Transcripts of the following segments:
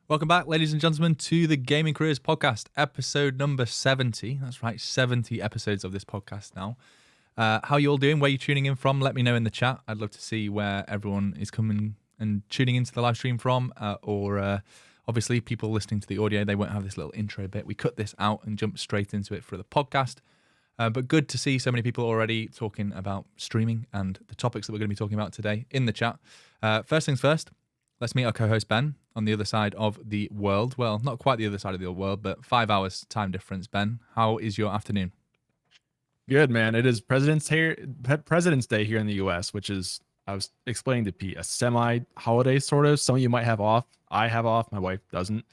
Welcome back, ladies and gentlemen, to the Gaming Careers Podcast, episode number 70. That's right, 70 episodes of this podcast now. How you all doing? Where are you tuning in from? Let me know in the chat. I'd love to see where everyone is coming and tuning into the live stream from, or obviously people listening to the audio, they won't have this little intro bit. We cut this out and jump straight into it for the podcast. But good to see so many people already talking about streaming and the topics that we're going to be talking about today in the chat. First things first, let's meet our co-host Ben on the other side of the world. Well, not quite the other side of the world, but 5 hours time difference. Ben, how is your afternoon? Good, man. It is President's Day here in the U.S., which is, I was explaining to Pete, a semi-holiday sort of. Some of you might have off. I have off. My wife doesn't,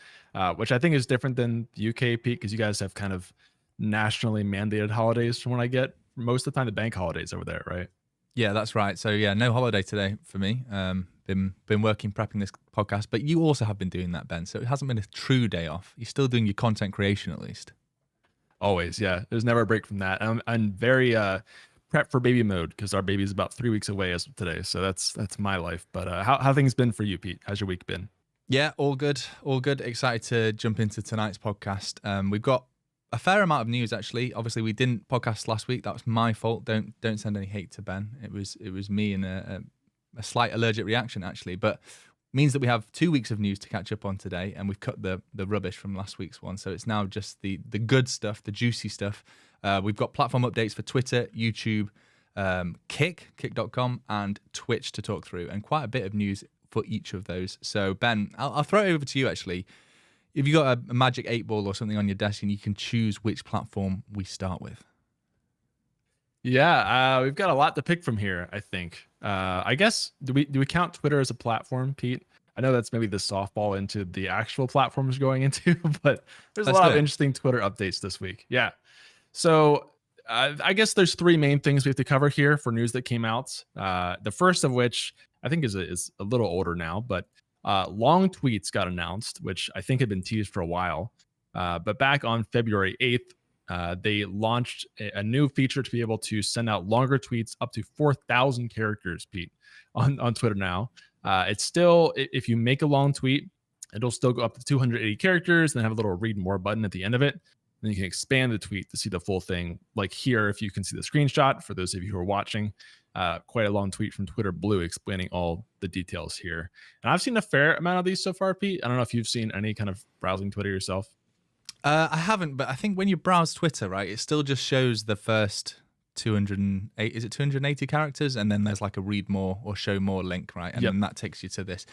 which I think is different than the UK, Pete, because you guys have kind of nationally mandated holidays from what I get. Most of the time, the bank holidays over there, right? Yeah, that's right. So yeah, no holiday today for me. Been working, prepping this podcast, but you also have been doing that, Ben. So it hasn't been a true day off. You're still doing your content creation at least. Always, yeah. There's never a break from that. I'm very prepped for baby mode because our baby's about 3 weeks away as of today. So that's my life. But how things been for you, Pete? How's your week been? Yeah, all good. Excited to jump into tonight's podcast. We've got a fair amount of news actually. Obviously, we didn't podcast last week. That was my fault. Don't send any hate to Ben. It was me and a slight allergic reaction actually, but means that we have 2 weeks of news to catch up on today, and we've cut the rubbish from last week's one. So it's now just the good stuff, the juicy stuff. We've got platform updates for Twitter, YouTube, kick.com, and Twitch to talk through, and quite a bit of news for each of those. So Ben, I'll throw it over to you actually. If you got a magic 8-ball or something on your desk and you can choose which platform we start with. Yeah, we've got a lot to pick from here, I think. I guess, do we count Twitter as a platform, Pete? I know that's maybe the softball into the actual platforms going into, but there's a lot of interesting Twitter updates this week. Yeah. So I guess there's three main things we have to cover here for news that came out. The first of which I think is a little older now, but long tweets got announced, which I think had been teased for a while. But back on February 8th, they launched a new feature to be able to send out longer tweets up to 4,000 characters, Pete, on Twitter now. It's still, if you make a long tweet, it'll still go up to 280 characters, then have a little read more button at the end of it. Then you can expand the tweet to see the full thing. Like here, if you can see the screenshot, for those of you who are watching, quite a long tweet from Twitter Blue explaining all the details here. And I've seen a fair amount of these so far, Pete. I don't know if you've seen any kind of browsing Twitter yourself. I haven't, but I think when you browse Twitter, right, it still just shows the first 208, is it 280 characters? And then there's like a read more or show more link, right? And then that takes you to this.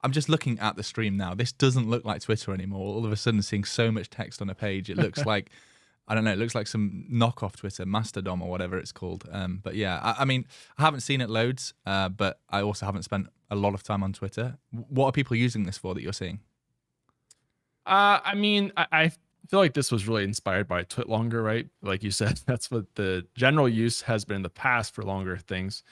I'm just looking at the stream now. This doesn't look like Twitter anymore. All of a sudden, seeing so much text on a page, it looks like, I don't know, it looks like some knockoff Twitter, Mastodon or whatever it's called. But yeah, I mean, I haven't seen it loads, but I also haven't spent a lot of time on Twitter. What are people using this for that you're seeing? I mean, I feel like this was really inspired by TwitLonger, right? Like you said, that's what the general use has been in the past for longer things.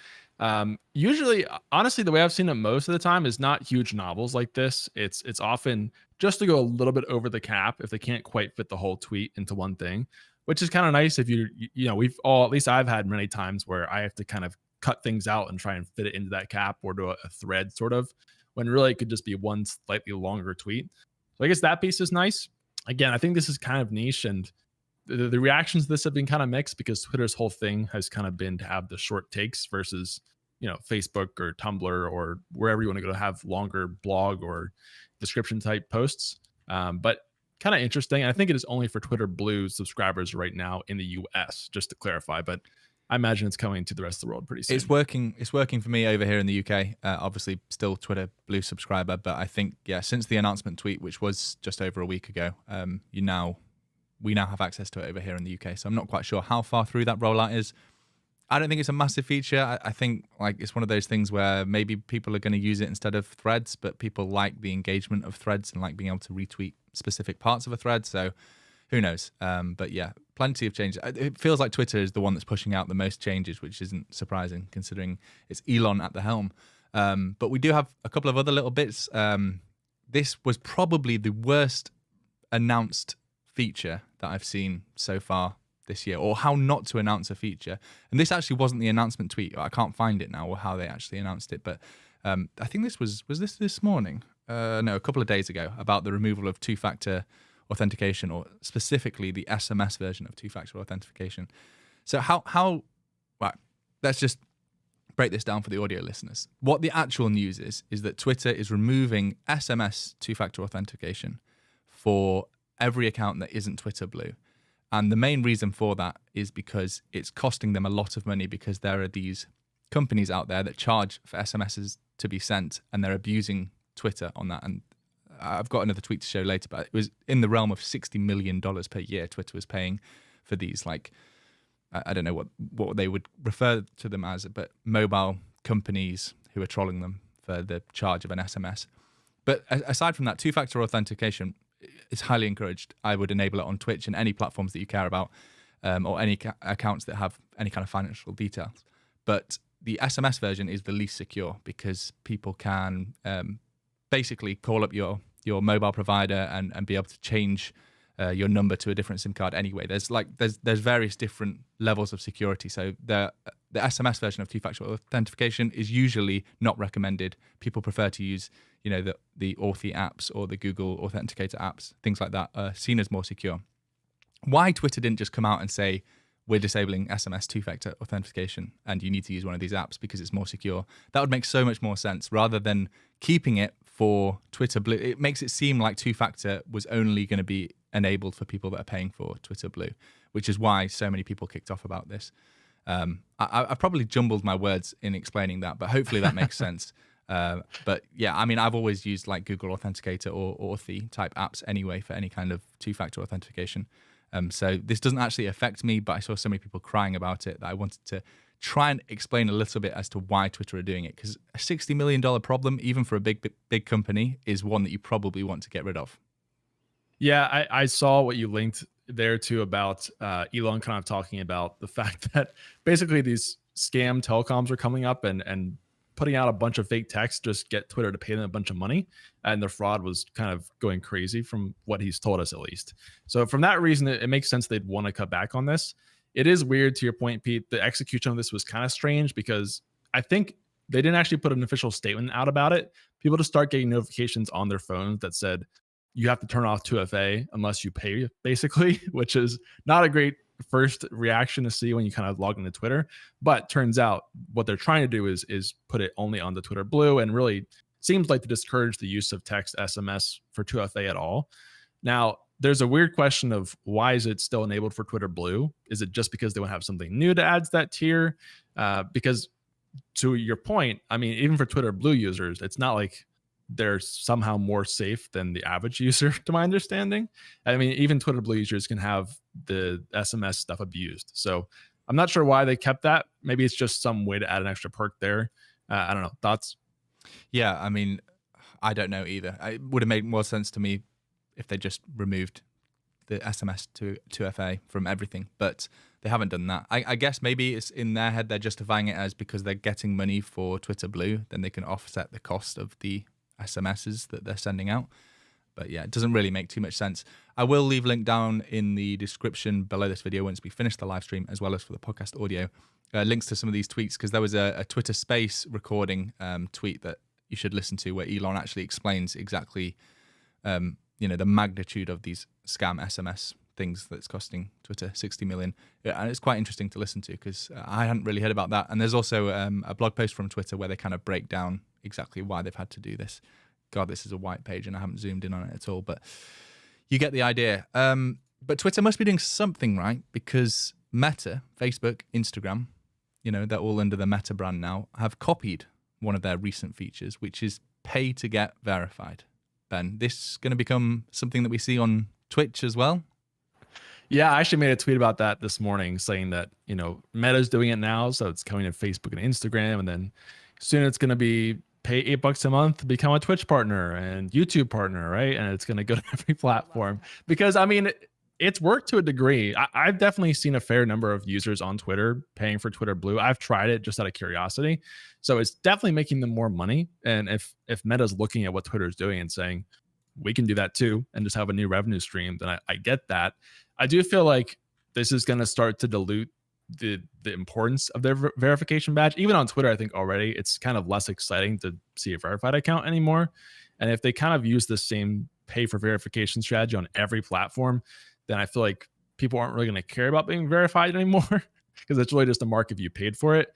Usually, honestly, the way I've seen it most of the time is not huge novels like this. It's often just to go a little bit over the cap if they can't quite fit the whole tweet into one thing, which is kind of nice if we've all, at least I've had many times where I have to kind of cut things out and try and fit it into that cap or to a thread sort of, when really it could just be one slightly longer tweet. So I guess that piece is nice. Again, I think this is kind of niche, and the reactions to this have been kind of mixed because Twitter's whole thing has kind of been to have the short takes versus, Facebook or Tumblr or wherever you want to go to have longer blog or description type posts. But kind of interesting. I think it is only for Twitter Blue subscribers right now in the US, just to clarify, but I imagine it's coming to the rest of the world pretty soon. It's working for me over here in the UK. Obviously, still Twitter Blue subscriber, but I think, since the announcement tweet, which was just over a week ago, we now have access to it over here in the UK. So I'm not quite sure how far through that rollout is. I don't think it's a massive feature. I think it's one of those things where maybe people are going to use it instead of threads, but people like the engagement of threads and like being able to retweet specific parts of a thread. So who knows? But yeah, plenty of changes. It feels like Twitter is the one that's pushing out the most changes, which isn't surprising considering it's Elon at the helm. But we do have a couple of other little bits. This was probably the worst announced feature that I've seen so far this year, or how not to announce a feature. And this actually wasn't the announcement tweet. I can't find it now, or how they actually announced it. But I think this was this morning? No, a couple of days ago, about the removal of two-factor authentication, or specifically the SMS version of two-factor authentication. So right, let's just break this down for the audio listeners. What the actual news is that Twitter is removing SMS two-factor authentication for every account that isn't Twitter Blue. And the main reason for that is because it's costing them a lot of money, because there are these companies out there that charge for SMSs to be sent, and they're abusing Twitter on that. And I've got another tweet to show later, but it was in the realm of $60 million per year Twitter was paying for these, like, I don't know what they would refer to them as, but mobile companies who are trolling them for the charge of an SMS. But aside from that, two-factor authentication is highly encouraged. I would enable it on Twitch and any platforms that you care about, or any accounts that have any kind of financial details. But the SMS version is the least secure, because people can basically call up your mobile provider and be able to change your number to a different SIM card anyway. There's various different levels of security. So the SMS version of two-factor authentication is usually not recommended. People prefer to use the Authy apps or the Google Authenticator apps, things like that, are seen as more secure. Why Twitter didn't just come out and say, we're disabling SMS two-factor authentication and you need to use one of these apps because it's more secure? That would make so much more sense, rather than keeping it for Twitter Blue. It makes it seem like two-factor was only going to be enabled for people that are paying for Twitter Blue, which is why so many people kicked off about this. I probably jumbled my words in explaining that, but hopefully that makes sense. But yeah, I mean, I've always used like Google Authenticator or Authy type apps anyway for any kind of two-factor authentication. So this doesn't actually affect me, but I saw so many people crying about it that I wanted to try and explain a little bit as to why Twitter are doing it. Because a $60 million problem, even for a big company, is one that you probably want to get rid of. Yeah, I saw what you linked there too about Elon kind of talking about the fact that basically these scam telecoms are coming up and putting out a bunch of fake text just get Twitter to pay them a bunch of money, and the fraud was kind of going crazy from what he's told us at least. So from that reason, it makes sense they'd want to cut back on this. It is weird, to your point, Pete. The execution of this was kind of strange because I think they didn't actually put an official statement out about it. People just start getting notifications on their phones that said you have to turn off 2FA unless you pay, basically, which is not a great first reaction to see when you kind of log into Twitter. But turns out what they're trying to do is put it only on the Twitter Blue, and really seems like to discourage the use of text SMS for 2FA at all. Now, there's a weird question of why is it still enabled for Twitter Blue? Is it just because they want to have something new to add to that tier? Because to your point, I mean, even for Twitter Blue users, it's not like they're somehow more safe than the average user, to my understanding. I mean, even Twitter Blue users can have the SMS stuff abused. So I'm not sure why they kept that. Maybe it's just some way to add an extra perk there. I don't know. Thoughts? Yeah, I mean, I don't know either. It would have made more sense to me if they just removed the SMS to 2FA from everything, but they haven't done that. I guess maybe it's in their head they're justifying it as because they're getting money for Twitter Blue, then they can offset the cost of the SMSs that they're sending out. But yeah, it doesn't really make too much sense. I will leave a link down in the description below this video once we finish the live stream, as well as for the podcast audio, links to some of these tweets, because there was a Twitter Space recording tweet that you should listen to where Elon actually explains exactly the magnitude of these scam SMS things that's costing Twitter 60 million. Yeah, and it's quite interesting to listen to because I hadn't really heard about that. And there's also a blog post from Twitter where they kind of break down exactly why they've had to do this. God, this is a white page and I haven't zoomed in on it at all, but you get the idea. But Twitter must be doing something right, because Meta, Facebook, Instagram, they're all under the Meta brand now, have copied one of their recent features, which is pay to get verified. Ben, this is going to become something that we see on Twitch as well? Yeah, I actually made a tweet about that this morning saying that, Meta's doing it now. So it's coming to Facebook and Instagram. And then soon it's going to be pay $8 a month to become a Twitch partner and YouTube partner, right? And it's going to go to every platform because, I mean, it's worked to a degree. I've definitely seen a fair number of users on Twitter paying for Twitter Blue. I've tried it just out of curiosity. So it's definitely making them more money. And if Meta's looking at what Twitter's doing and saying, we can do that too, and just have a new revenue stream, then I get that. I do feel like this is going to start to dilute the importance of their verification badge. Even on Twitter, I think already it's kind of less exciting to see a verified account anymore. And if they kind of use the same pay for verification strategy on every platform, then I feel like people aren't really going to care about being verified anymore because it's really just a mark if you paid for it.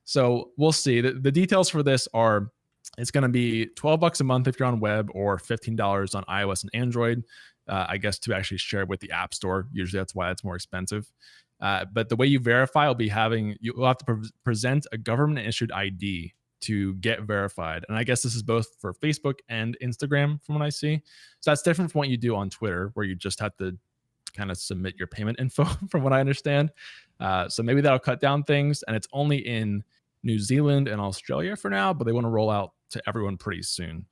So we'll see. The details for this are it's going to be $12 a month if you're on web, or $15 on iOS and Android, I guess, to actually share it with the App Store. Usually that's why it's more expensive. But the way you verify will be you'll have to present a government issued ID to get verified. And I guess this is both for Facebook and Instagram from what I see. So that's different from what you do on Twitter, where you just have to kind of submit your payment info from what I understand. So maybe that'll cut down things. And it's only in New Zealand and Australia for now, but they want to roll out to everyone pretty soon.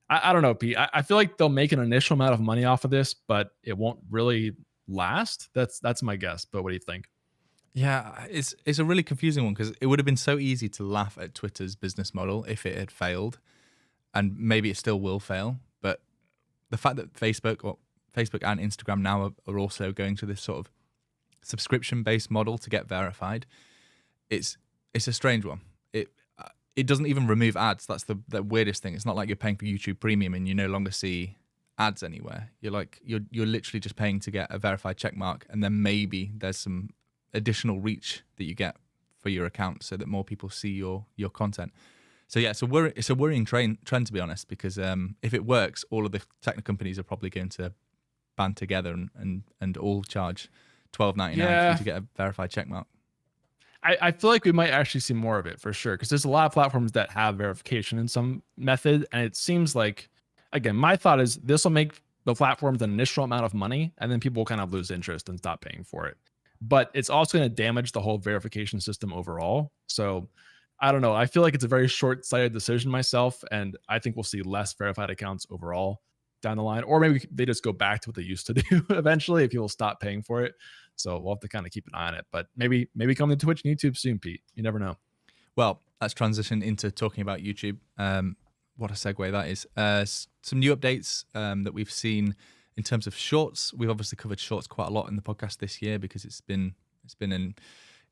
I don't know, Pete. I feel like they'll make an initial amount of money off of this, but it won't really last. That's my guess. But what do you think? Yeah, it's a really confusing one, because it would have been so easy to laugh at Twitter's business model if it had failed, and maybe it still will fail. But the fact that Facebook and Instagram now are also going to this sort of subscription-based model to get verified, it's a strange one. It doesn't even remove ads. That's the weirdest thing. It's not like you're paying for YouTube Premium and you no longer see ads anywhere. You're literally just paying to get a verified checkmark, and then maybe there's some additional reach that you get for your account so that more people see your content. So yeah, it's a worrying trend, to be honest, because if it works, all of the tech companies are probably going to band together and all charge $12.99 to get a verified checkmark. I feel like we might actually see more of it for sure, because there's a lot of platforms that have verification in some method, and it seems like, again, my thought is this will make the platforms an initial amount of money, and then people will kind of lose interest and stop paying for it. But it's also going to damage the whole verification system overall. So I don't know. I feel like it's a very short-sighted decision myself, and I think we'll see less verified accounts overall down the line, or maybe they just go back to what they used to do eventually if people stop paying for it. So we'll have to kind of keep an eye on it. But maybe come to Twitch and YouTube soon, Pete. You never know. Well, let's transition into talking about YouTube. What a segue that is. Some new updates that we've seen in terms of shorts. We've obviously covered shorts quite a lot in the podcast this year because it's been an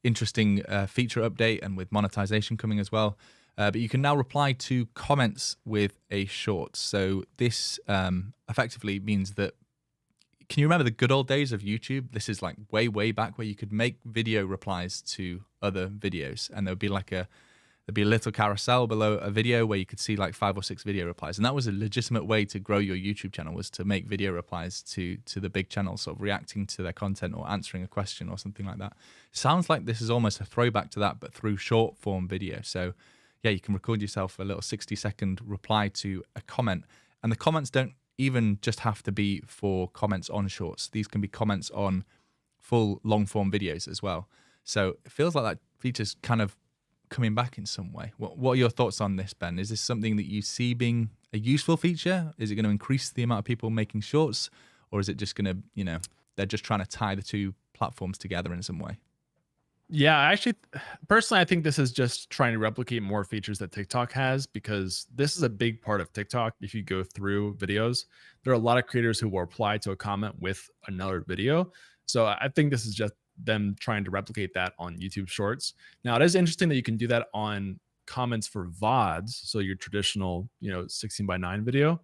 interesting feature update, and with monetization coming as well. But you can now reply to comments with a short. So this effectively means that, can you remember the good old days of YouTube? This is like way back, where you could make video replies to other videos, and there'd be a little carousel below a video where you could see like 5 or 6 video replies. And that was a legitimate way to grow your YouTube channel, was to make video replies to the big channels, sort of reacting to their content or answering a question or something like that. Sounds like this is almost a throwback to that, but through short form video. So yeah, you can record yourself a little 60-second reply to a comment. And the comments don't even just have to be for comments on shorts. These can be comments on full long form videos as well. So it feels like that feature's kind of coming back in some way. What are your thoughts on this, Ben? Is this something that you see being a useful feature? Is it going to increase the amount of people making shorts? Or is it just going to, they're just trying to tie the two platforms together in some way? Yeah, actually, personally, I think this is just trying to replicate more features that TikTok has, because this is a big part of TikTok. If you go through videos, there are a lot of creators who will reply to a comment with another video. So I think this is just them trying to replicate that on YouTube Shorts. Now, it is interesting that you can do that on comments for VODs, so your traditional, 16:9 video.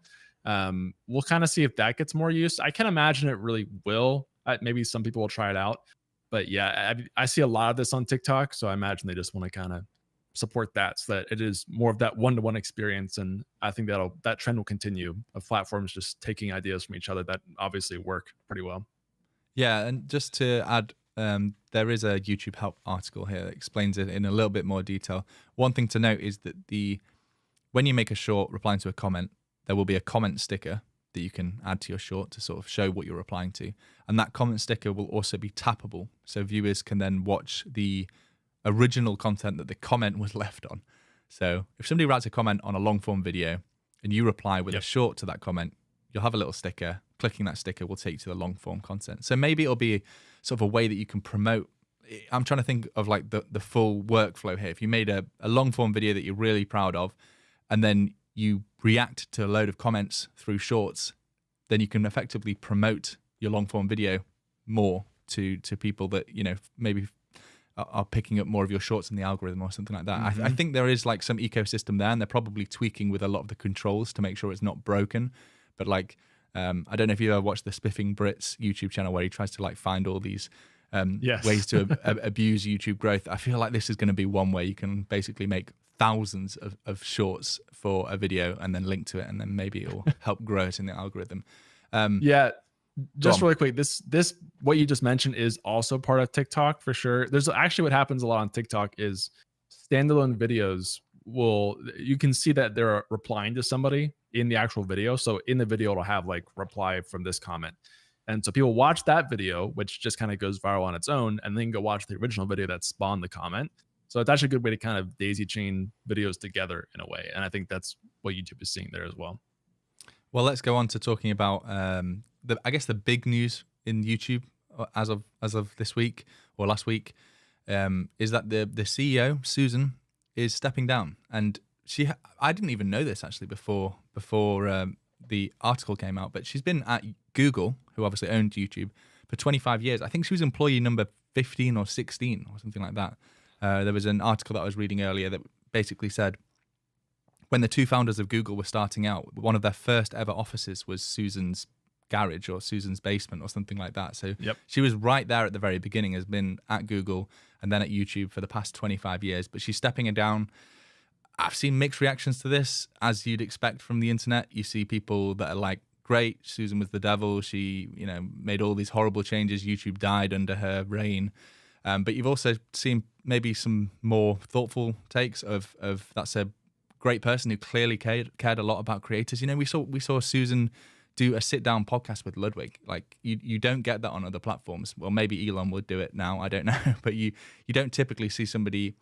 We'll kind of see if that gets more use. I can imagine it really will. Maybe some people will try it out. But yeah, I see a lot of this on TikTok, so I imagine they just want to kind of support that, so that it is more of that one-to-one experience. And I think that trend will continue, of platforms just taking ideas from each other that obviously work pretty well. Yeah, and just to add, there is a YouTube help article here that explains it in a little bit more detail. One thing to note is that when you make a short replying to a comment, there will be a comment sticker that you can add to your short to sort of show what you're replying to. And that comment sticker will also be tappable, so viewers can then watch the original content that the comment was left on. So if somebody writes a comment on a long form video and you reply with a short to that comment, you'll have a little sticker. Clicking that sticker will take you to the long form content. So maybe it'll be sort of a way that you can promote. I'm trying to think of like the full workflow here. If you made a long form video that you're really proud of, and then you react to a load of comments through shorts, then you can effectively promote your long form video more to people that, maybe are picking up more of your shorts in the algorithm or something like that. Mm-hmm. I think there is like some ecosystem there, and they're probably tweaking with a lot of the controls to make sure it's not broken. But like, I don't know if you ever watched the Spiffing Brits YouTube channel, where he tries to like find all these ways to abuse YouTube growth. I feel like this is going to be one where you can basically make thousands of shorts for a video and then link to it, and then maybe it will help grow it in the algorithm. Just really quick, this what you just mentioned is also part of TikTok for sure. There's actually, what happens a lot on TikTok is standalone videos you can see that they're replying to somebody in the actual video. So in the video, it'll have like reply from this comment. And so people watch that video, which just kind of goes viral on its own, and then go watch the original video that spawned the comment. So it's actually a good way to kind of daisy chain videos together in a way. And I think that's what YouTube is seeing there as well. Well, let's go on to talking about I guess the big news in YouTube as of this week or last week is that the CEO, Susan, is stepping down. And I didn't even know this actually before the article came out, but she's been at Google, who obviously owned YouTube, for 25 years. I think she was employee number 15 or 16 or something like that. There was an article that I was reading earlier that basically said when the two founders of Google were starting out, one of their first ever offices was Susan's garage or Susan's basement or something like that. So she was right there at the very beginning, has been at Google and then at YouTube for the past 25 years, but she's stepping it down. I've seen mixed reactions to this, as you'd expect from the internet. You see people that are like, great, Susan was the devil. She, made all these horrible changes. YouTube died under her reign. But you've also seen maybe some more thoughtful takes of that's a great person who clearly cared a lot about creators. You know, we saw Susan do a sit down podcast with Ludwig. Like you don't get that on other platforms. Well, maybe Elon would do it now. I don't know, but you don't typically see somebody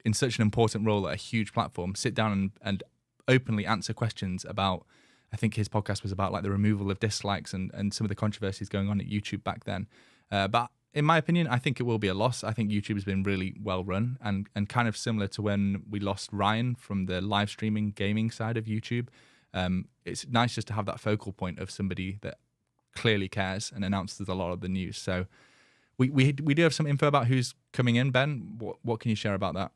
in such an important role at a huge platform sit down and openly answer questions about. I think his podcast was about like the removal of dislikes and some of the controversies going on at YouTube back then. But in my opinion, I think it will be a loss. I think YouTube has been really well run and kind of similar to when we lost Ryan from the live streaming gaming side of YouTube. It's nice just to have that focal point of somebody that clearly cares and announces a lot of the news. So we do have some info about who's coming in. Ben, what can you share about that?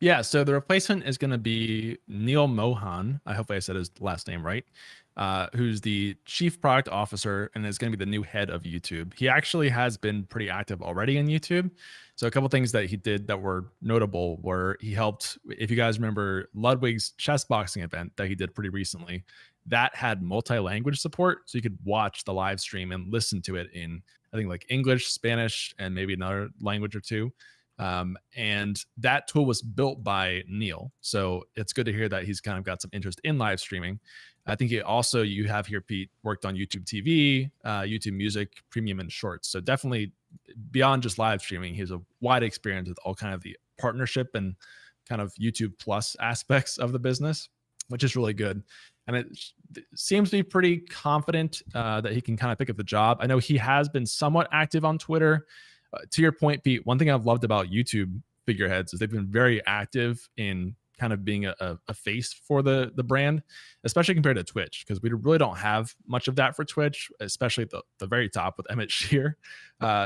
Yeah, so the replacement is going to be Neil Mohan. I hope I said his last name right. Who's the chief product officer and is going to be the new head of YouTube. He actually has been pretty active already in YouTube. So a couple things that he did that were notable were he helped, if you guys remember Ludwig's chess boxing event that he did pretty recently, that had multi-language support. So you could watch the live stream and listen to it in, I think like English, Spanish, and maybe another language or two. And that tool was built by Neil. So it's good to hear that he's kind of got some interest in live streaming. I think you have here, Pete, worked on YouTube TV, YouTube Music, Premium, and Shorts. So definitely beyond just live streaming, he has a wide experience with all kind of the partnership and kind of YouTube Plus aspects of the business, which is really good. And it seems to be pretty confident that he can kind of pick up the job. I know he has been somewhat active on Twitter. To your point, Pete, one thing I've loved about YouTube figureheads is they've been very active in kind of being a face for the brand, especially compared to Twitch, because we really don't have much of that for Twitch, especially at the very top with Emmett Shear.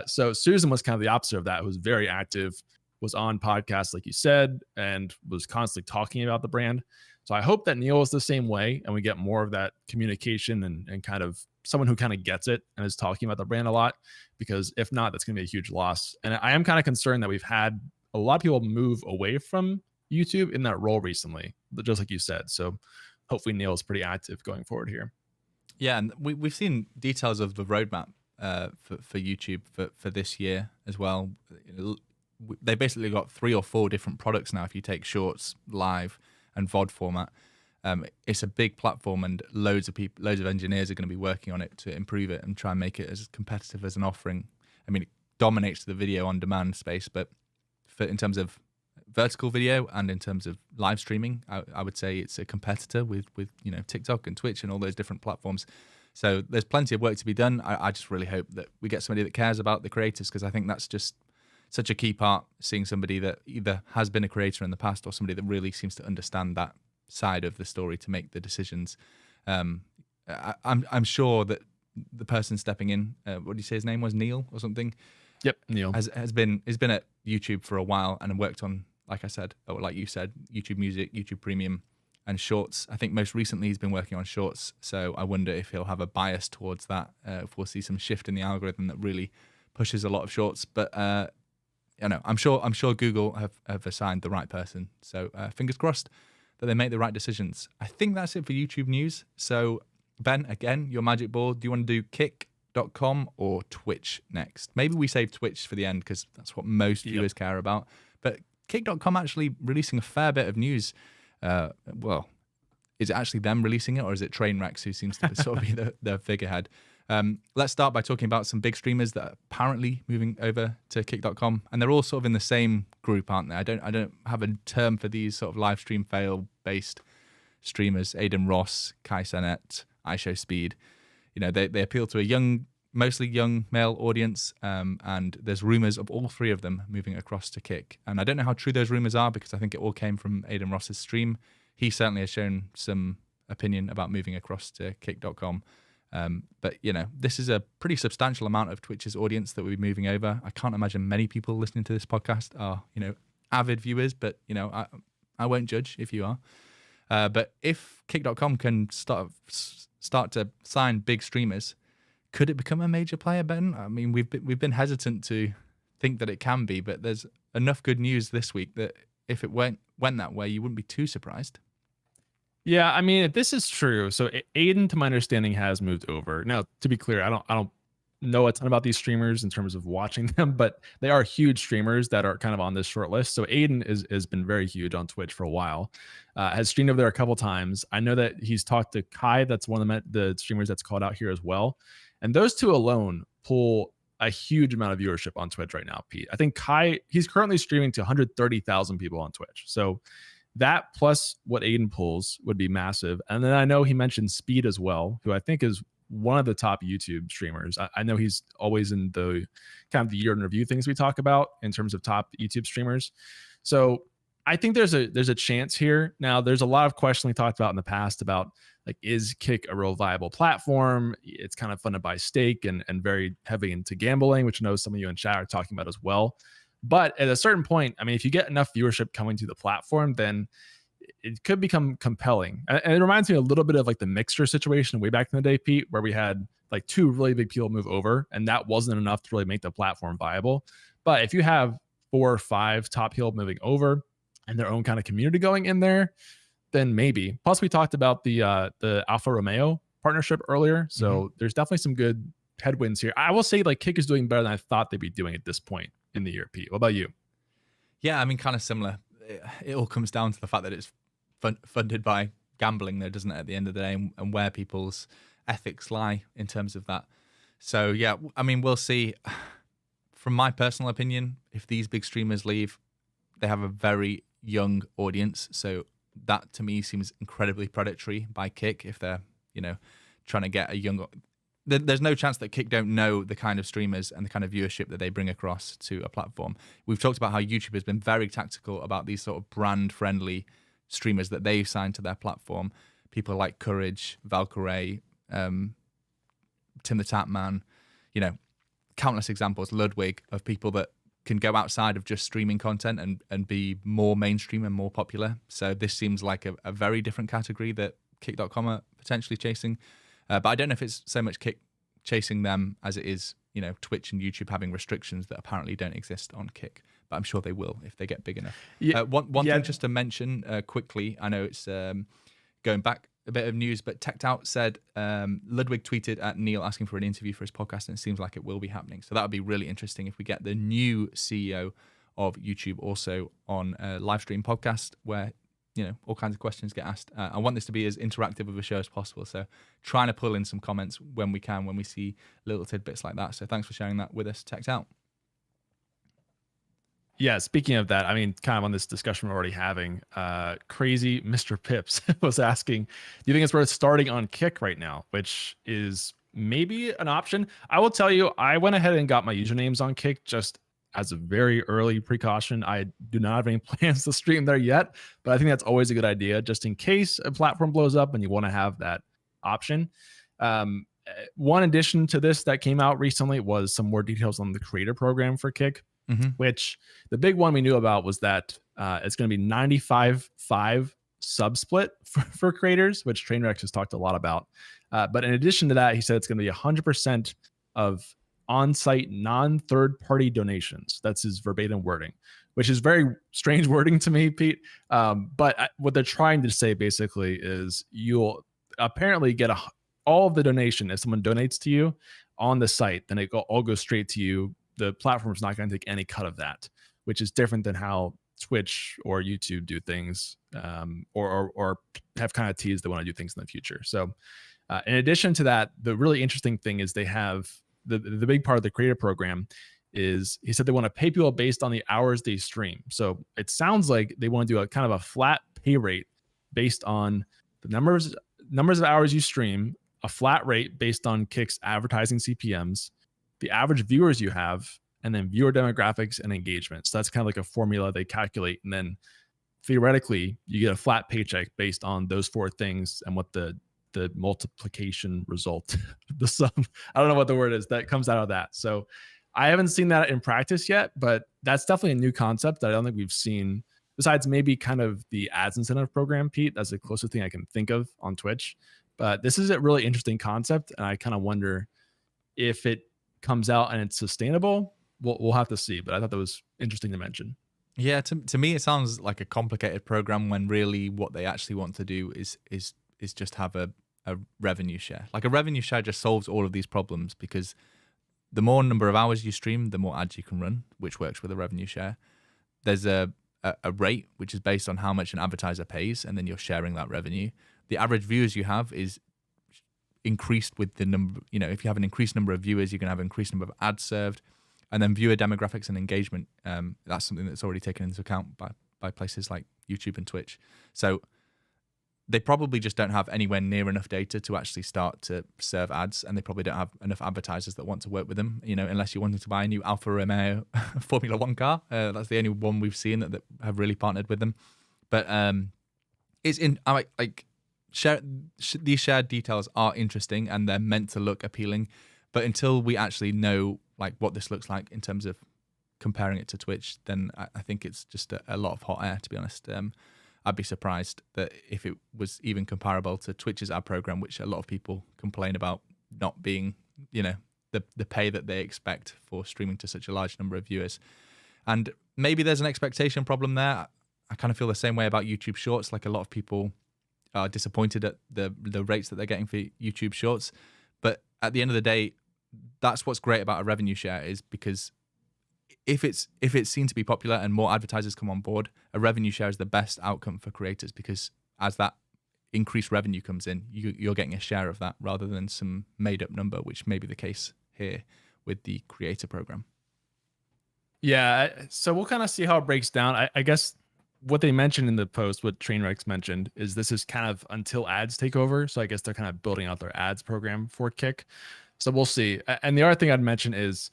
So Susan was kind of the opposite of that, who was very active, was on podcasts, like you said, and was constantly talking about the brand. So I hope that Neil is the same way and we get more of that communication and kind of someone who kind of gets it and is talking about the brand a lot, because if not, that's going to be a huge loss. And I am kind of concerned that we've had a lot of people move away from YouTube in that role recently, just like you said. So hopefully Neil is pretty active going forward here. Yeah, and we've seen details of the roadmap for YouTube for this year as well. They basically got 3 or 4 different products now if you take Shorts, Live, and VOD format. It's a big platform and loads of engineers are going to be working on it to improve it and try and make it as competitive as an offering. I mean, it dominates the video on demand space, but in terms of vertical video and in terms of live streaming, I would say it's a competitor with TikTok and Twitch and all those different platforms. So there's plenty of work to be done. I just really hope that we get somebody that cares about the creators, because I think that's just such a key part, seeing somebody that either has been a creator in the past or somebody that really seems to understand that side of the story to make the decisions. I'm sure that the person stepping in, what did you say his name was, Neil or something? Yep, Neil has been at YouTube for a while and worked on, like I said, or like you said, YouTube Music, YouTube Premium, and Shorts. I think most recently he's been working on Shorts, so I wonder if he'll have a bias towards that. If we'll see some shift in the algorithm that really pushes a lot of Shorts, but I'm sure Google have assigned the right person. So fingers crossed that they make the right decisions. I think that's it for YouTube news. So Ben, again, your magic ball. Do you want to do kick.com or Twitch next? Maybe we save Twitch for the end because that's what most viewers care about. But kick.com actually releasing a fair bit of news. Well, is it actually them releasing it, or is it Trainwrecks who seems to sort of be the figurehead? Let's start by talking about some big streamers that are apparently moving over to kick.com, and they're all sort of in the same group, aren't they? I don't have a term for these sort of live stream fail based streamers. Aiden Ross, Kai Cenat, iShowSpeed. They appeal to a mostly young male audience, and there's rumors of all 3 of them moving across to Kick. And I don't know how true those rumors are, because I think it all came from Aiden Ross's stream. He certainly has shown some opinion about moving across to kick.com. But this is a pretty substantial amount of Twitch's audience that we'll be moving over. I can't imagine many people listening to this podcast are avid viewers, but I won't judge if you are. But if kick.com can start to sign big streamers, could it become a major player, Ben? I mean, we've been hesitant to think that it can be, but there's enough good news this week that if it went that way, you wouldn't be too surprised. Yeah, I mean, if this is true, so Aiden, to my understanding, has moved over. Now, to be clear, I don't know a ton about these streamers in terms of watching them, but they are huge streamers that are kind of on this short list. So Aiden has been very huge on Twitch for a while, has streamed over there a couple times. I know that he's talked to Kai, that's one of the streamers that's called out here as well. And those two alone pull a huge amount of viewership on Twitch right now, Pete. I think Kai, he's currently streaming to 130,000 people on Twitch. So that plus what Aiden pulls would be massive. And then I know he mentioned Speed as well, who I think is one of the top YouTube streamers. I know he's always in the kind of the year in review things we talk about in terms of top YouTube streamers. So I think there's a chance here. Now, there's a lot of questions we talked about in the past about, like, is Kick a real viable platform? It's kind of funded by stake and very heavy into gambling, which I know some of you in chat are talking about as well. But at a certain point, I mean, if you get enough viewership coming to the platform, then it could become compelling. And it reminds me a little bit of like the Mixer situation way back in the day, Pete, where we had like 2 really big people move over, and that wasn't enough to really make the platform viable. But if you have 4 or 5 top people moving over and their own kind of community going in there, then maybe. Plus, we talked about the Alfa Romeo partnership earlier. So there's definitely some good headwinds here. I will say, like, Kick is doing better than I thought they'd be doing at this point in the year, Pete. What about you? Yeah, I mean, kind of similar. It all comes down to the fact that it's funded by gambling, though, doesn't it, at the end of the day, and where people's ethics lie in terms of that. So, yeah, I mean, we'll see. From my personal opinion, if these big streamers leave, they have a very young audience. So that, to me, seems incredibly predatory by Kick if they're, trying to get a young... There's no chance that Kick don't know the kind of streamers and the kind of viewership that they bring across to a platform. We've talked about how YouTube has been very tactical about these sort of brand-friendly streamers that they've signed to their platform. People like Courage, Valkyrie, Tim the Tap Man, countless examples, Ludwig, of people that can go outside of just streaming content and be more mainstream and more popular. So this seems like a very different category that Kick.com are potentially chasing. But I don't know if it's so much Kick chasing them as it is, Twitch and YouTube having restrictions that apparently don't exist on Kick. But I'm sure they will if they get big enough. Yeah, one thing just to mention quickly, I know it's going back a bit of news, but Teched Out said Ludwig tweeted at Neil asking for an interview for his podcast, and it seems like it will be happening. So that would be really interesting if we get the new CEO of YouTube also on a live stream podcast where all kinds of questions get asked. I want this to be as interactive of a show as possible. So trying to pull in some comments when we can, when we see little tidbits like that. So thanks for sharing that with us, Teched Out. Yeah, speaking of that, I mean, kind of on this discussion we're already having, crazy Mr. Pips was asking, do you think it's worth starting on Kick right now? Which is maybe an option. I will tell you, I went ahead and got my usernames on Kick just as a very early precaution. I do not have any plans to stream there yet, but I think that's always a good idea, just in case a platform blows up and you want to have that option. One addition to this that came out recently was some more details on the creator program for Kick, which the big one we knew about was that it's going to be 95-5 sub split for creators, which Trainwreck has talked a lot about. But in addition to that, he said it's going to be 100% of on-site non-third-party donations. That's his verbatim wording, which is very strange wording to me, Pete. But what they're trying to say basically is you'll apparently get all of the donation. If someone donates to you on the site, then it all goes straight to you. The platform's not going to take any cut of that, which is different than how Twitch or YouTube do things, or have kind of teased they want to do things in the future. So in addition to that, the really interesting thing is they have the big part of the creator program is he said they want to pay people based on the hours they stream. So it sounds like they want to do a kind of a flat pay rate based on the numbers of hours you stream, a flat rate based on Kick's advertising CPMs, the average viewers you have, and then viewer demographics and engagement. So that's kind of like a formula they calculate. And then theoretically, you get a flat paycheck based on those 4 things and what the multiplication result, the sum, I don't know what the word is, that comes out of that. So I haven't seen that in practice yet, but that's definitely a new concept that I don't think we've seen, besides maybe kind of the ads incentive program, Pete. That's the closest thing I can think of on Twitch. But this is a really interesting concept, and I kind of wonder if it comes out and it's sustainable. We'll have to see, but I thought that was interesting to mention. Yeah, to me, it sounds like a complicated program when really what they actually want to do is just have a revenue share. Like a revenue share just solves all of these problems because the more number of hours you stream, the more ads you can run, which works with a revenue share. There's a rate, which is based on how much an advertiser pays, and then you're sharing that revenue. The average viewers you have is increased with the number, if you have an increased number of viewers, you're going to have an increased number of ads served. And then viewer demographics and engagement, that's something that's already taken into account by places like YouTube and Twitch. So they probably just don't have anywhere near enough data to actually start to serve ads, and they probably don't have enough advertisers that want to work with them, unless you're wanting to buy a new Alfa Romeo Formula One car. That's the only one we've seen that have really partnered with them. But these shared details are interesting, and they're meant to look appealing. But until we actually know what this looks like in terms of comparing it to Twitch, then I think it's just a lot of hot air, to be honest. I'd be surprised that if it was even comparable to Twitch's ad program, which a lot of people complain about not being, the pay that they expect for streaming to such a large number of viewers. And maybe there's an expectation problem there. I kind of feel the same way about YouTube Shorts. A lot of people are disappointed at the rates that they're getting for YouTube Shorts. But at the end of the day, that's what's great about a revenue share, is because if it's seen to be popular and more advertisers come on board, a revenue share is the best outcome for creators, because as that increased revenue comes in, you're getting a share of that rather than some made up number, which may be the case here with the creator program. Yeah, so we'll kind of see how it breaks down. I guess what they mentioned in the post, what Trainwrecks mentioned, is this is kind of until ads take over. So I guess they're kind of building out their ads program for Kick. So we'll see. And the other thing I'd mention is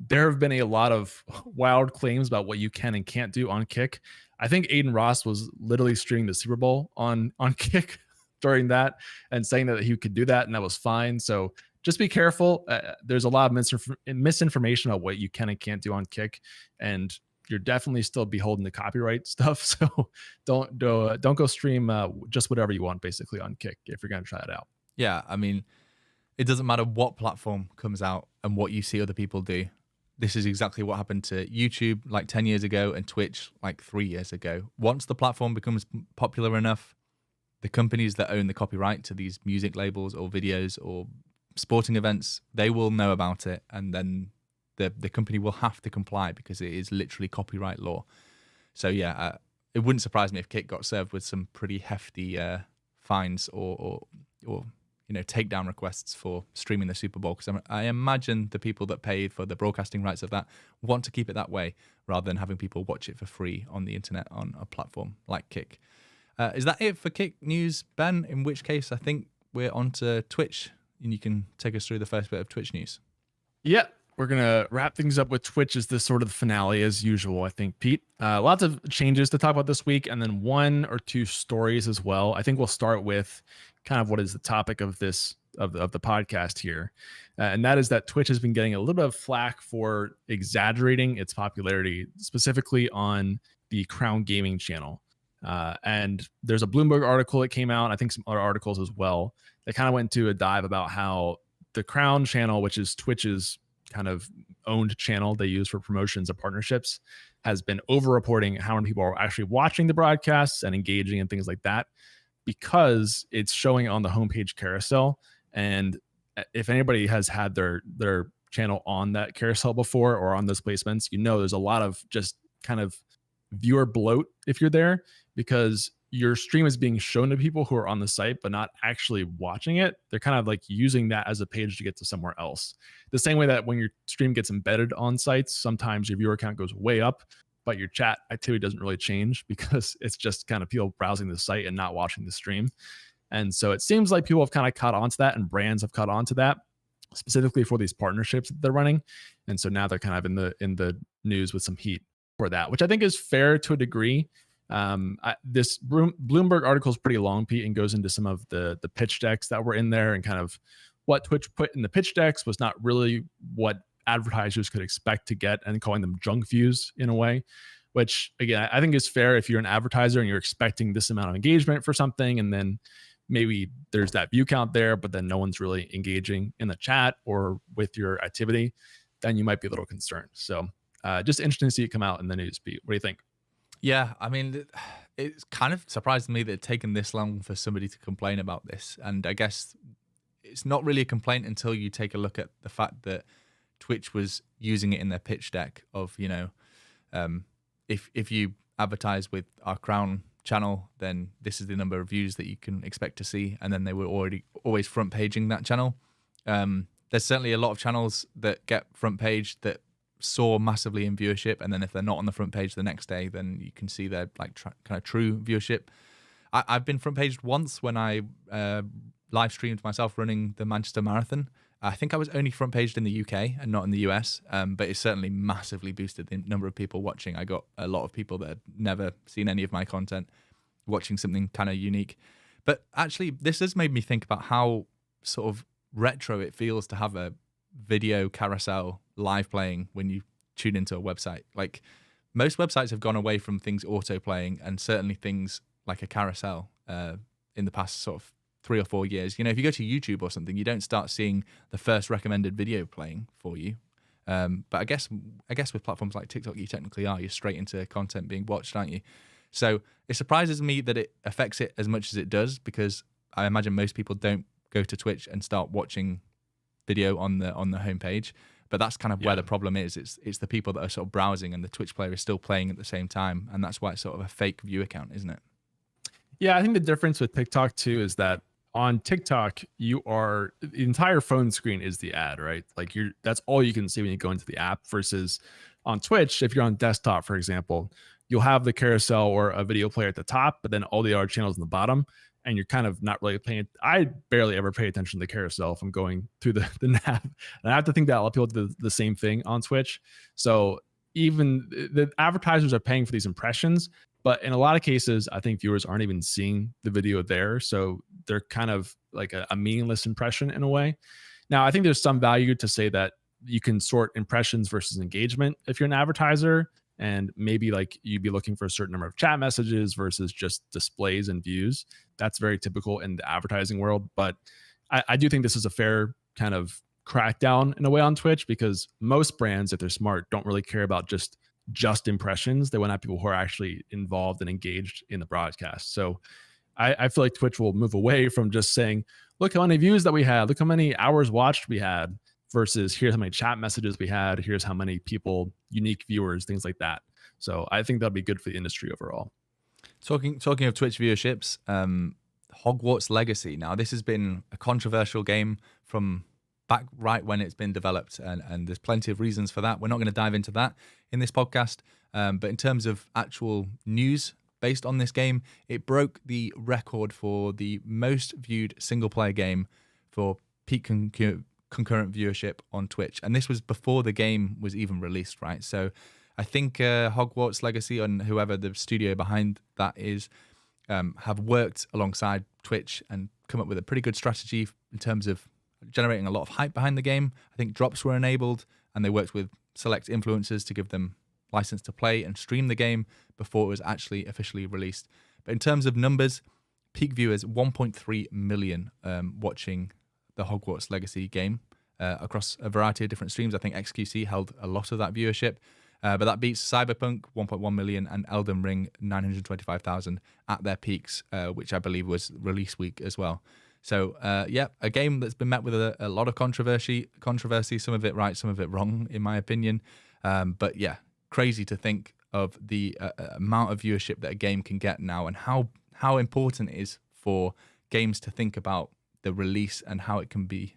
there have been a lot of wild claims about what you can and can't do on Kick. I think Aiden Ross was literally streaming the Super Bowl on Kick during that and saying that he could do that, and that was fine. So just be careful. There's a lot of misinformation about what you can and can't do on Kick, and you're definitely still beholden to copyright stuff. So don't go stream just whatever you want basically on Kick if you're going to try it out. Yeah, I mean, it doesn't matter what platform comes out and what you see other people do. This is exactly what happened to YouTube 10 years ago and Twitch 3 years ago. Once the platform becomes popular enough, the companies that own the copyright to these music labels or videos or sporting events, they will know about it, and then the company will have to comply because it is literally copyright law. So yeah, it wouldn't surprise me if Kick got served with some pretty hefty fines or takedown requests for streaming the Super Bowl, because I imagine the people that paid for the broadcasting rights of that want to keep it that way rather than having people watch it for free on the internet on a platform like Kick. Is that it for Kick news, Ben? In which case, I think we're on to Twitch, and you can take us through the first bit of Twitch news. Yeah, we're going to wrap things up with Twitch as this sort of the finale as usual, I think, Pete. Lots of changes to talk about this week, and then 1 or 2 stories as well. I think we'll start with kind of what is the topic of this of the podcast here, and that is that Twitch has been getting a little bit of flack for exaggerating its popularity, specifically on the Crown Gaming channel. And there's a Bloomberg article that came out, I think some other articles as well, that kind of went into a dive about how the Crown channel, which is Twitch's kind of owned channel they use for promotions and partnerships, has been over-reporting how many people are actually watching the broadcasts and engaging and things like that, because it's showing on the homepage carousel. And if anybody has had their channel on that carousel before or on those placements, there's a lot of just kind of viewer bloat if you're there, because your stream is being shown to people who are on the site but not actually watching it. They're kind of using that as a page to get to somewhere else. The same way that when your stream gets embedded on sites, sometimes your viewer count goes way up, but your chat activity doesn't really change because it's just kind of people browsing the site and not watching the stream. And so it seems like people have kind of caught on to that, and brands have caught on to that, specifically for these partnerships that they're running. And so now they're kind of in the news with some heat for that, which I think is fair to a degree. This Bloomberg article is pretty long, Pete, and goes into some of the pitch decks that were in there, and kind of what Twitch put in the pitch decks was not really what advertisers could expect to get, and calling them junk views in a way, which again, I think is fair if you're an advertiser and you're expecting this amount of engagement for something, and then maybe there's that view count there, but then no one's really engaging in the chat or with your activity, then you might be a little concerned. So just interesting to see it come out in the news, Pete. What do you think? Yeah, I mean, it's kind of surprised me that it's taken this long for somebody to complain about this. And I guess it's not really a complaint until you take a look at the fact that Twitch was using it in their pitch deck of, if you advertise with our Crown channel, then this is the number of views that you can expect to see. And then they were always front paging that channel. There's certainly a lot of channels that get front page that soar massively in viewership, and then if they're not on the front page the next day, then you can see their like kind of true viewership. I've been front paged once when I live streamed myself running the Manchester Marathon. I think I was only front paged in the UK and not in the US, but it certainly massively boosted the number of people watching. I got a lot of people that had never seen any of my content watching something kind of unique. But actually, this has made me think about how sort of retro it feels to have a video carousel live playing when you tune into a website. Like, most websites have gone away from things auto playing, and certainly things like a carousel in the past sort of 3 or 4 years. If you go to YouTube or something, you don't start seeing the first recommended video playing for you. But I guess with platforms like TikTok, you technically are. You're straight into content being watched, aren't you? So it surprises me that it affects it as much as it does, because I imagine most people don't go to Twitch and start watching video on the homepage. But that's kind of where the problem is. It's the people that are sort of browsing, and the Twitch player is still playing at the same time, and that's why it's sort of a fake view account, isn't it? Yeah, I think the difference with TikTok too is that on TikTok, the entire phone screen is the ad, right? Like that's all you can see when you go into the app, versus on Twitch, if you're on desktop, for example, you'll have the carousel or a video player at the top, but then all the other channels in the bottom, and you're kind of not really paying. I barely ever pay attention to the carousel if I'm going through the nav. And I have to think that a lot of people do the same thing on Twitch. So even the advertisers are paying for these impressions, but in a lot of cases, I think viewers aren't even seeing the video there. So they're kind of like a meaningless impression in a way. Now, I think there's some value to say that you can sort impressions versus engagement if you're an advertiser, and maybe like you'd be looking for a certain number of chat messages versus just displays and views. That's very typical in the advertising world. But I do think this is a fair kind of crackdown in a way on Twitch, because most brands, if they're smart, don't really care about just impressions. They want to have people who are actually involved and engaged in the broadcast. So I feel like Twitch will move away from just saying, look how many views that we had, look how many hours watched we had, versus here's how many chat messages we had, here's how many people, unique viewers, things like that. So I think that'll be good for the industry overall. Talking of Twitch viewerships, Hogwarts Legacy. Now, this has been a controversial game from back right when it's been developed, and there's plenty of reasons for that. We're not going to dive into that in this podcast, but in terms of actual news based on this game, it broke the record for the most viewed single-player game for peak concurrent viewership on Twitch, and this was before the game was even released, right? So I think Hogwarts Legacy and whoever the studio behind that is have worked alongside Twitch and come up with a pretty good strategy in terms of generating a lot of hype behind the game. I think drops were enabled, and they worked with select influencers to give them license to play and stream the game before it was actually officially released. But in terms of numbers, peak viewers, 1.3 million watching the Hogwarts Legacy game across a variety of different streams. I think XQC held a lot of that viewership, but that beats Cyberpunk, 1.1 million, and Elden Ring, 925,000 at their peaks, which I believe was release week as well. So a game that's been met with a lot of controversy, some of it right, some of it wrong, in my opinion. But yeah, crazy to think of the amount of viewership that a game can get now, and how important it is for games to think about the release and how it can be,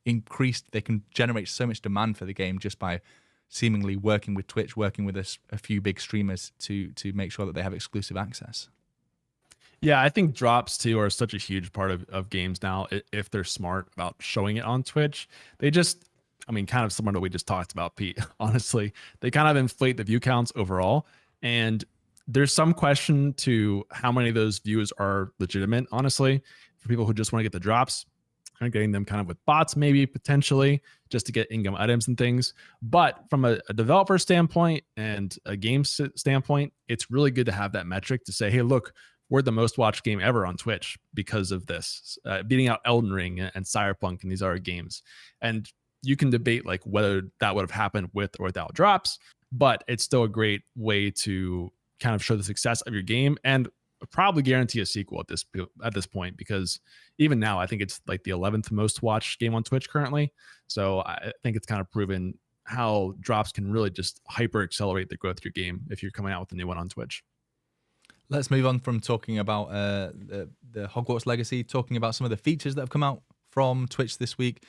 increased. They can generate so much demand for the game just by seemingly working with Twitch, working with a few big streamers to make sure that they have exclusive access. Yeah, I think drops too are such a huge part of games now. If they're smart about showing it on Twitch, they just, kind of similar to what we just talked about, Pete, honestly, they kind of inflate the view counts overall. And there's some question to how many of those views are legitimate, honestly, for people who just want to get the drops, kind of getting them kind of with bots, maybe potentially just to get in-game items and things. But from a developer standpoint and a game standpoint, it's really good to have that metric to say, hey, look, we're the most watched game ever on Twitch because of this, beating out Elden Ring and Cyberpunk and these other games. And you can debate like whether that would have happened with or without drops, but it's still a great way to kind of show the success of your game. And probably guarantee a sequel at this point, because even now I think it's like the 11th most watched game on Twitch currently. So I think it's kind of proven how drops can really just hyper accelerate the growth of your game if you're coming out with a new one on Twitch. Let's move on from talking about the Hogwarts Legacy, talking about some of the features that have come out from Twitch this week.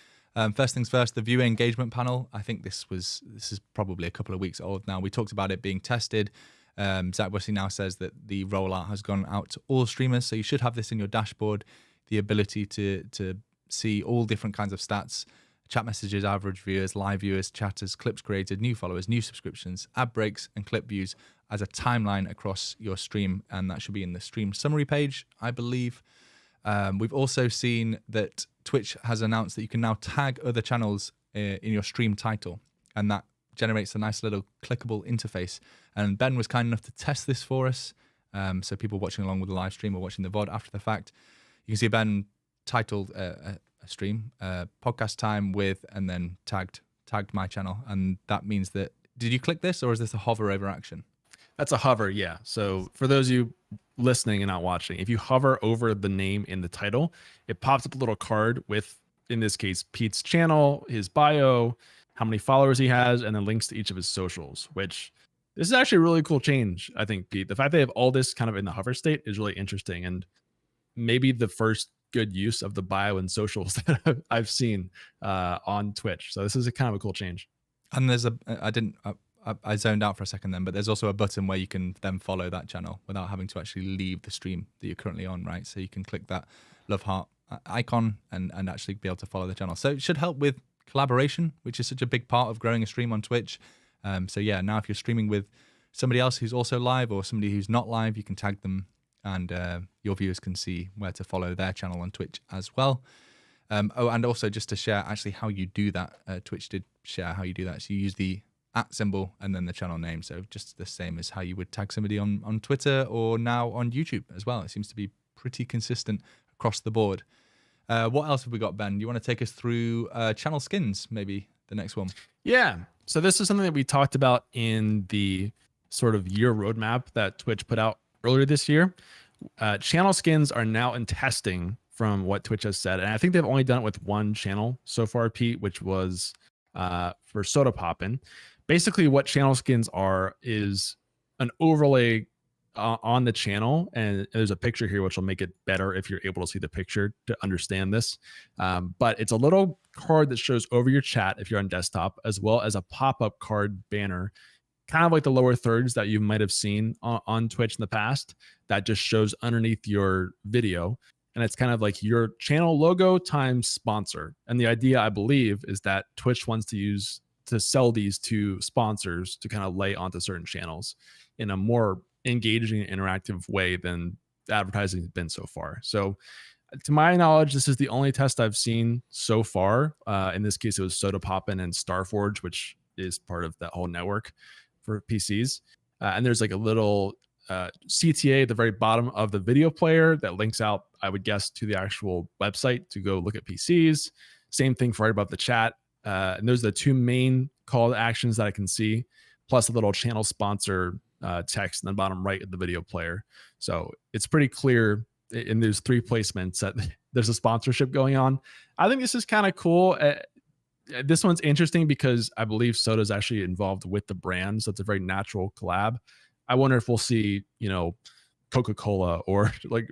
First things first, the viewer engagement panel. I think this is probably a couple of weeks old now. We talked about it being tested. Zach Bussey now says that the rollout has gone out to all streamers, so you should have this in your dashboard, the ability to see all different kinds of stats, chat messages, average viewers, live viewers, chatters, clips created, new followers, new subscriptions, ad breaks, and clip views as a timeline across your stream, and that should be in the stream summary page, I believe. We've also seen that Twitch has announced that you can now tag other channels in your stream title, and that generates a nice little clickable interface. And Ben was kind enough to test this for us, so people watching along with the live stream or watching the VOD after the fact, you can see Ben titled a stream, podcast time with, and then tagged my channel, and that means that, did you click this, or is this a hover over action? That's a hover, yeah. So for those of you listening and not watching, if you hover over the name in the title, it pops up a little card with, in this case, Pete's channel, his bio, how many followers he has, and then links to each of his socials, which this is actually a really cool change, I think, Pete. The fact they have all this kind of in the hover state is really interesting, and maybe the first good use of the bio and socials that I've seen on Twitch. So this is a kind of a cool change. And there's I zoned out for a second then, but there's also a button where you can then follow that channel without having to actually leave the stream that you're currently on, right? So you can click that love heart icon and actually be able to follow the channel. So it should help with collaboration, which is such a big part of growing a stream on Twitch. So yeah, now if you're streaming with somebody else who's also live or somebody who's not live, you can tag them, and your viewers can see where to follow their channel on Twitch as well. Oh, and also just to share actually how you do that, Twitch did share how you do that. So you use the @ symbol and then the channel name. So just the same as how you would tag somebody on Twitter or now on YouTube as well. It seems to be pretty consistent across the board. What else have we got, Ben? Do you want to take us through channel skins, maybe the next one? Yeah. So this is something that we talked about in the sort of year roadmap that Twitch put out earlier this year. Channel skins are now in testing from what Twitch has said. And I think they've only done it with one channel so far, Pete, which was for Soda Poppin'. Basically what channel skins are is an overlay on the channel, and there's a picture here which will make it better if you're able to see the picture to understand this. But it's a little card that shows over your chat if you're on desktop, as well as a pop-up card banner, kind of like the lower thirds that you might have seen on Twitch in the past, that just shows underneath your video. And it's kind of like your channel logo times sponsor. And the idea, I believe, is that Twitch wants to sell these to sponsors to kind of lay onto certain channels in a more engaging and interactive way than advertising has been so far. So to my knowledge, this is the only test I've seen so far. In this case, it was Soda Poppin' and Starforge, which is part of that whole network for PCs. And there's like a little CTA at the very bottom of the video player that links out, I would guess, to the actual website to go look at PCs. Same thing for right above the chat. And those are the two main call to actions that I can see, plus a little channel sponsor text in the bottom right of the video player. So it's pretty clear in those three placements that there's a sponsorship going on. I think this is kind of cool. This one's interesting because I believe Soda is actually involved with the brand, so it's a very natural collab. I wonder if we'll see, Coca-Cola or like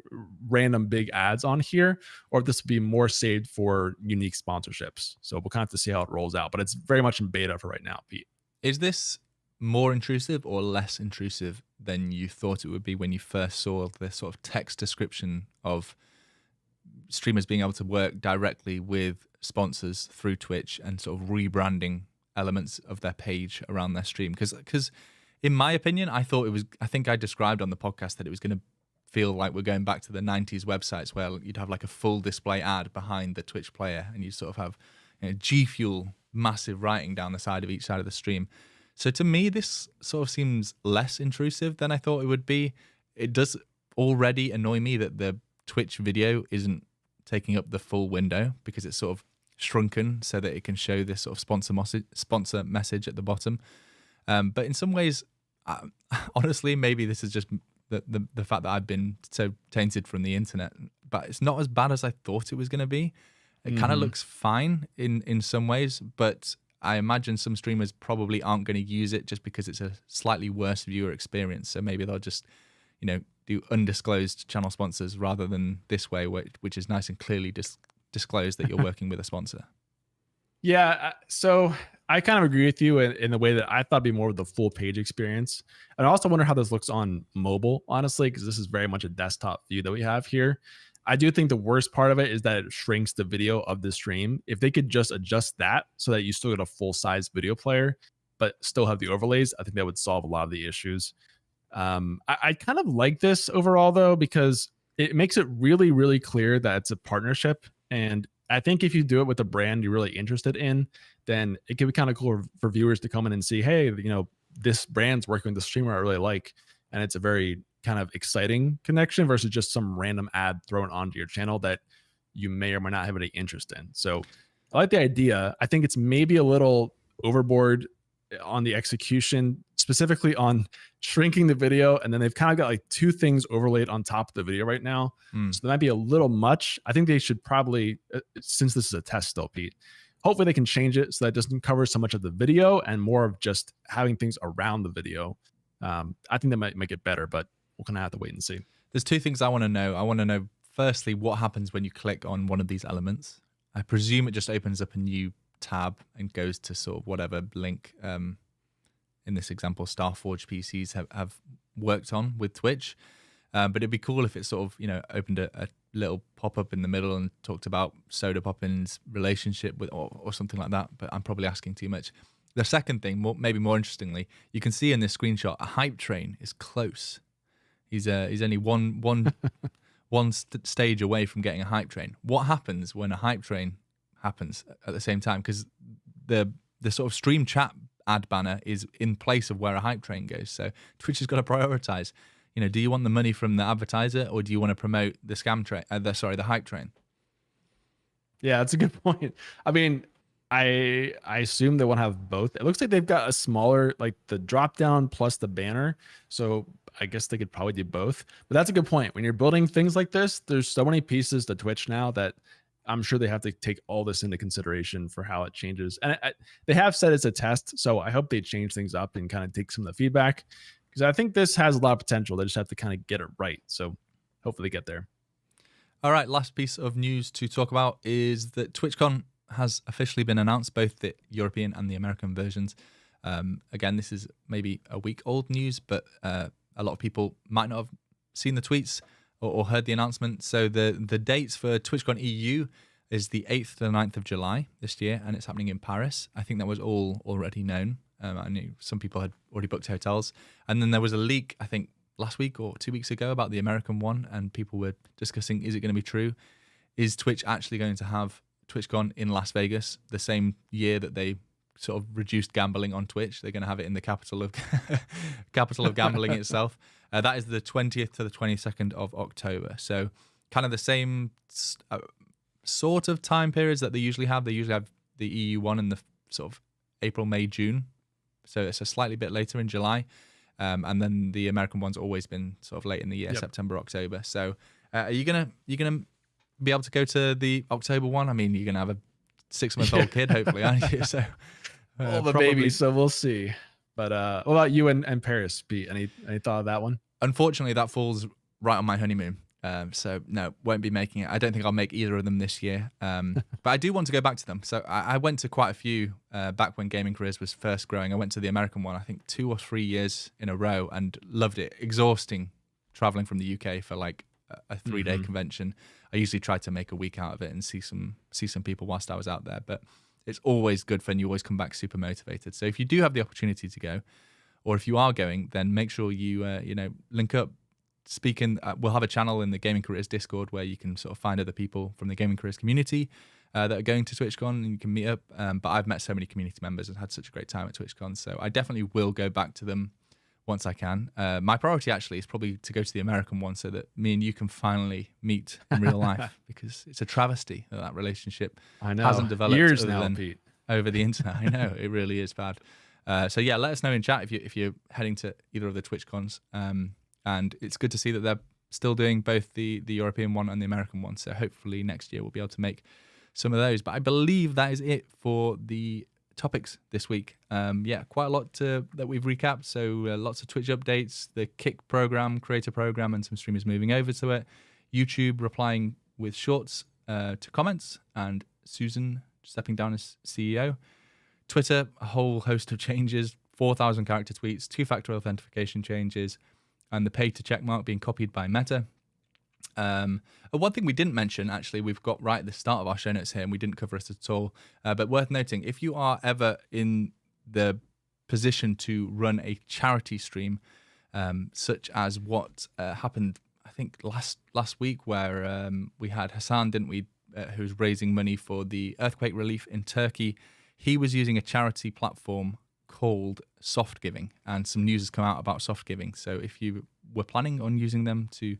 random big ads on here, or if this would be more saved for unique sponsorships. So we'll kind of have to see how it rolls out, but it's very much in beta for right now, Pete. Is this more intrusive or less intrusive than you thought it would be when you first saw the sort of text description of streamers being able to work directly with sponsors through Twitch and sort of rebranding elements of their page around their stream? Because in my opinion, I think I described on the podcast that it was going to feel like we're going back to the 90s websites where you'd have like a full display ad behind the Twitch player and you sort of have G Fuel massive writing down the side of each side of the stream. So to me, this sort of seems less intrusive than I thought it would be. It does already annoy me that the Twitch video isn't taking up the full window because it's sort of shrunken so that it can show this sort of sponsor message at the bottom. But in some ways, honestly, maybe this is just the fact that I've been so tainted from the internet. But it's not as bad as I thought it was going to be. It kind of looks fine in some ways, but I imagine some streamers probably aren't going to use it just because it's a slightly worse viewer experience. So maybe they'll just, do undisclosed channel sponsors rather than this way, which is nice and clearly disclosed that you're working with a sponsor. Yeah, so I kind of agree with you in the way that I thought it'd be more of the full page experience. And I also wonder how this looks on mobile, honestly, because this is very much a desktop view that we have here. I do think the worst part of it is that it shrinks the video of the stream. If they could just adjust that so that you still get a full-size video player, but still have the overlays, I think that would solve a lot of the issues. I kind of like this overall, though, because it makes it really, really clear that it's a partnership. And I think if you do it with a brand you're really interested in, then it can be kind of cool for viewers to come in and see, hey, this brand's working with the streamer I really like. And it's a very kind of exciting connection versus just some random ad thrown onto your channel that you may or may not have any interest in. So I like the idea. I think it's maybe a little overboard on the execution, specifically on shrinking the video. And then they've kind of got like two things overlaid on top of the video right now. So that might be a little much. I think they should probably, since this is a test still, Pete, hopefully they can change it so that it doesn't cover so much of the video and more of just having things around the video. I think that might make it better, but we're going to have to wait and see. There's two things I want to know. I want to know, firstly, what happens when you click on one of these elements. I presume it just opens up a new tab and goes to sort of whatever link, in this example, Starforge PCs have worked on with Twitch. But it'd be cool if it sort of, opened a little pop-up in the middle and talked about Soda Poppin's relationship with, or something like that. But I'm probably asking too much. The second thing, maybe more interestingly, you can see in this screenshot, a hype train is close. He's only one stage away from getting a hype train. What happens when a hype train happens at the same time? Because the sort of stream chat ad banner is in place of where a hype train goes. So Twitch has got to prioritize. Do you want the money from the advertiser or do you want to promote the scam train? The hype train. Yeah, that's a good point. I mean, I assume they want to have both. It looks like they've got a smaller, like the drop down plus the banner. So I guess they could probably do both. But that's a good point. When you're building things like this, there's so many pieces to Twitch now that I'm sure they have to take all this into consideration for how it changes. And they have said it's a test, so I hope they change things up and kind of take some of the feedback, because I think this has a lot of potential. They just have to kind of get it right. So hopefully they get there. All right, last piece of news to talk about is that TwitchCon has officially been announced, both the European and the American versions. Again, this is maybe a week old news, but a lot of people might not have seen the tweets or heard the announcement. So the dates for TwitchCon EU is the 8th to the 9th of July this year, and it's happening in Paris. I think that was all already known. I knew some people had already booked hotels. And then there was a leak, I think, last week or 2 weeks ago about the American one, and people were discussing, is it going to be true? Is Twitch actually going to have TwitchCon in Las Vegas the same year that they sort of reduced gambling on Twitch? They're going to have it in the capital of gambling itself. That is the 20th to the 22nd of October. So kind of the same sort of time periods that they usually have. They usually have the EU one in the sort of April, May, June. So it's a slightly bit later in July. And then the American one's always been sort of late in the year, September, October. So are you gonna be able to go to the October one? I mean, you're gonna have a 6-month-old kid, hopefully, aren't you? So all the babies, so we'll see. But what about you and Paris, Pete? Any thought of that one? Unfortunately, that falls right on my honeymoon. So no, won't be making it. I don't think I'll make either of them this year. But I do want to go back to them. So I went to quite a few back when Gaming Careers was first growing. I went to the American one, I think 2 or 3 years in a row, and loved it. Exhausting traveling from the UK for like a 3-day convention. I usually try to make a week out of it and see some people whilst I was out there. But it's always good fun. You always come back super motivated. So if you do have the opportunity to go, or if you are going, then make sure you link up. We'll have a channel in the Gaming Careers Discord where you can sort of find other people from the Gaming Careers community that are going to TwitchCon, and you can meet up. But I've met so many community members and had such a great time at TwitchCon, so I definitely will go back to them once I can. My priority actually is probably to go to the American one so that me and you can finally meet in real life, because it's a travesty that relationship hasn't developed years now, Pete. Over the internet. I know, it really is bad. So yeah, let us know in chat if you're heading to either of the TwitchCons. And it's good to see that they're still doing both the European one and the American one. So hopefully next year we'll be able to make some of those. But I believe that is it for the topics this week. Quite a lot that we've recapped. So lots of Twitch updates, the Kick program, creator program, and some streamers moving over to it. YouTube replying with shorts to comments, and Susan stepping down as CEO. Twitter, a whole host of changes, 4,000 character tweets, 2-factor authentication changes, and the pay to checkmark being copied by Meta. One thing we didn't mention, actually, we've got right at the start of our show notes here, and we didn't cover it at all, but worth noting, if you are ever in the position to run a charity stream, such as what happened, I think, last week, where we had Hassan, didn't we, who was raising money for the earthquake relief in Turkey. He was using a charity platform called Softgiving, and some news has come out about Softgiving. So if you were planning on using them to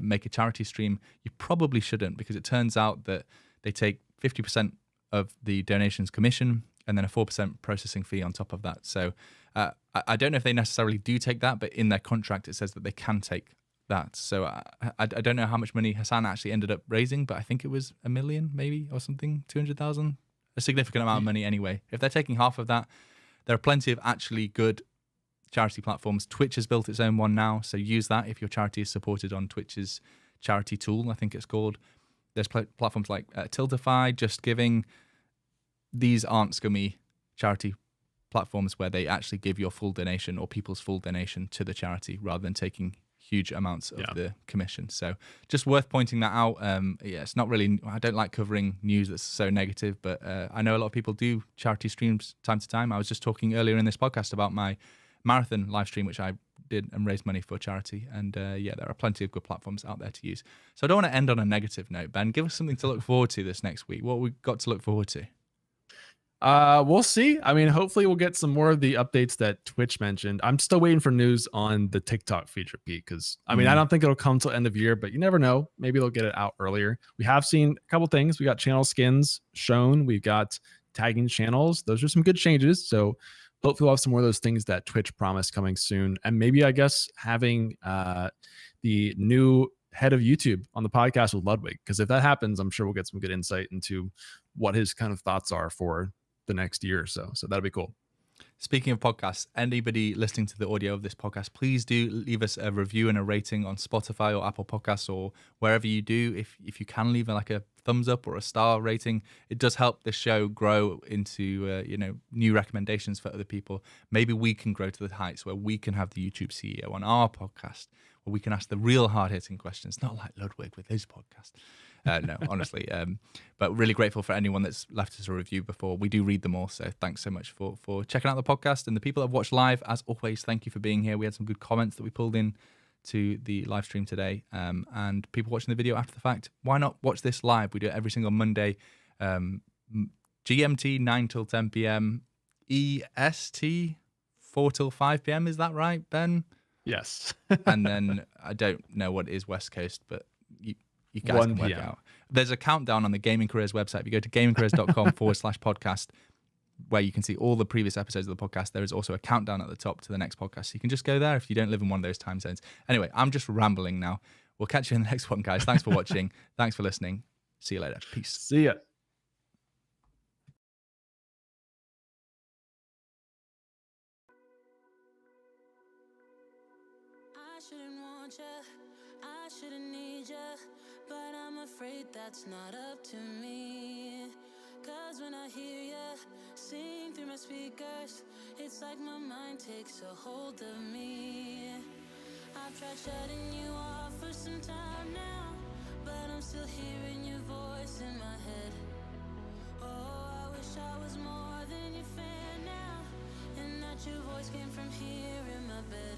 make a charity stream, you probably shouldn't, because it turns out that they take 50% of the donations commission and then a 4% processing fee on top of that. So I don't know if they necessarily do take that, but in their contract it says that they can take that. So I don't know how much money Hassan actually ended up raising, but I think it was $1 million maybe or something, 200,000, a significant amount of money anyway. If they're taking half of that, there are plenty of actually good charity platforms. Twitch has built its own one now, so use that if your charity is supported on Twitch's charity tool, I think it's called. There's platforms like Tiltify, JustGiving. These aren't scummy charity platforms where they actually give your full donation or people's full donation to the charity rather than taking huge amounts of the commission. So just worth pointing that out. It's not really, I don't like covering news that's so negative, but I know a lot of people do charity streams time to time. I was just talking earlier in this podcast about my marathon live stream, which I did and raised money for charity. And there are plenty of good platforms out there to use. So I don't want to end on a negative note. Ben, give us something to look forward to this next week. What we got to look forward to? We'll see. I mean, hopefully we'll get some more of the updates that Twitch mentioned. I'm still waiting for news on the TikTok feature, Pete, because I mean, I don't think it'll come till end of year, but you never know. Maybe they'll get it out earlier. We have seen a couple things. We got channel skins shown. We've got tagging channels. Those are some good changes. So hopefully we'll have some more of those things that Twitch promised coming soon. And maybe, I guess, having the new head of YouTube on the podcast with Ludwig, because if that happens, I'm sure we'll get some good insight into what his kind of thoughts are for the next year or so. So that'll be cool. Speaking of podcasts, anybody listening to the audio of this podcast, please do leave us a review and a rating on Spotify or Apple Podcasts or wherever you do. If you can leave like a thumbs up or a star rating, it does help the show grow into new recommendations for other people. Maybe we can grow to the heights where we can have the YouTube CEO on our podcast, where we can ask the real hard-hitting questions, not like Ludwig with his podcast. No, honestly. But really grateful for anyone that's left us a review before. We do read them all, so thanks so much for checking out the podcast. And the people that have watched live, as always, thank you for being here. We had some good comments that we pulled in to the live stream today. And people watching the video after the fact, why not watch this live? We do it every single Monday, GMT 9 till 10 p.m., EST 4 till 5 p.m. Is that right, Ben? Yes. And then I don't know what it is West Coast, but you guys can work it out. There's a countdown on the Gaming Careers website. If you go to gamingcareers.com/podcast, where you can see all the previous episodes of the podcast, there is also a countdown at the top to the next podcast. So you can just go there if you don't live in one of those time zones. Anyway, I'm just rambling now. We'll catch you in the next one, guys. Thanks for watching. Thanks for listening. See you later. Peace. See ya. I shouldn't want you, I shouldn't need you, but I'm afraid that's not up to me. Cause when I hear you sing through my speakers, it's like my mind takes a hold of me. I've tried shutting you off for some time now, but I'm still hearing your voice in my head. Oh, I wish I was more than your fan now, and that your voice came from here in my bed.